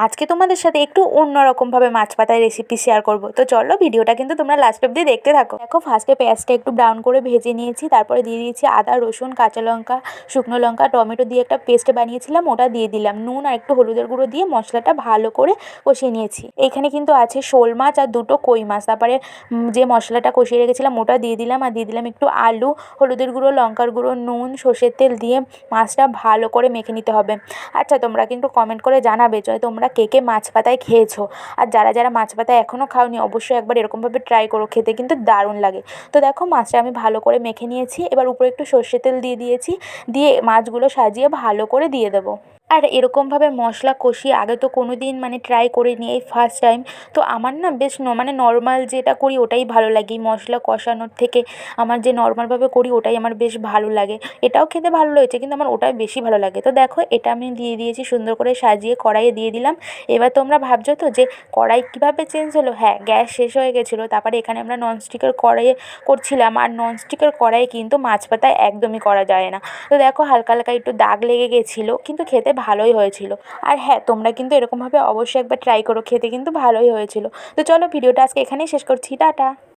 আজকে তোমাদের সাথে একটু অন্যরকমভাবে মাছ পাতায় রেসিপি শেয়ার করব। তো চলো ভিডিওটা কিন্তু তোমরা লাস্ট অব্দি দেখতে থাকো। দেখো ফার্স্টে পেঁয়াজটা একটু ব্রাউন করে ভেজে নিয়েছি, তারপরে দিয়ে দিয়েছি আদা, রসুন, কাঁচা লঙ্কা, শুকনো লঙ্কা, টমেটো দিয়ে একটা পেস্ট বানিয়েছিলাম, ওটা দিয়ে দিলাম। নুন আর একটু হলুদের গুঁড়ো দিয়ে মশলাটা ভালো করে কষিয়ে নিয়েছি। এখানে কিন্তু আছে শোল মাছ আর দুটো কই মাছ। তারপরে যে মশলাটা কষিয়ে রেখেছিলাম ওটা দিয়ে দিলাম, আর দিয়ে দিলাম একটু আলু, হলুদের গুঁড়ো, লঙ্কার গুঁড়ো, নুন, সর্ষের তেল দিয়ে মাছটা ভালো করে মেখে নিতে হবে। আচ্ছা, তোমরা কিন্তু কমেন্ট করে জানাবে যে তোমরা কে কে মাছ পাতায় খেয়েছো। আর যারা যারা মাছ পাতায় এখনও খাওনি অবশ্যই একবার এরকমভাবে ট্রাই করো, খেতে কিন্তু দারুণ লাগে। তো দেখো মাছটা আমি ভালো করে মেখে নিয়েছি। এবার উপরে একটু সর্ষের তেল দিয়ে দিয়েছি, দিয়ে মাছগুলো সাজিয়ে ভালো করে দিয়ে দেবো। আর এরকমভাবে মশলা কষিয়ে আগে তো কোনো দিন ট্রাই করিনি, এই ফার্স্ট টাইম। তো আমার না বেশ নর্মাল যেটা করি ওটাই ভালো লাগে। এই মশলা কষানোর থেকে আমার যে নর্মালভাবে করি ওটাই আমার বেশ ভালো লাগে। এটাও খেতে ভালো হয়েছে কিন্তু আমার ওটাই বেশি ভালো লাগে। তো দেখো এটা আমি দিয়ে দিয়েছি, সুন্দর করে সাজিয়ে কড়াইয়ে দিয়ে দিলাম। এবার তোমরা ভাবছো তো যে কড়াই কীভাবে চেঞ্জ হলো? হ্যাঁ, গ্যাস শেষ হয়ে গেছিলো। তারপরে এখানে আমরা ননস্টিকের কড়াইয়ে করছিলাম, আর ননস্টিকের কড়াইয়ে কিন্তু মাছ পাতায় একদমই করা যায় না। তো দেখো হালকা হালকা একটু দাগ লেগে গেছিলো, কিন্তু খেতে ভালোই হয়েছিল। আর হ্যাঁ, তোমরা কিন্তু এরকমভাবে অবশ্যই একবার ট্রাই করো, খেতে কিন্তু ভালোই হয়েছিল। তো চলো ভিডিওটা আজকে এখানেই শেষ করছি, টাটা।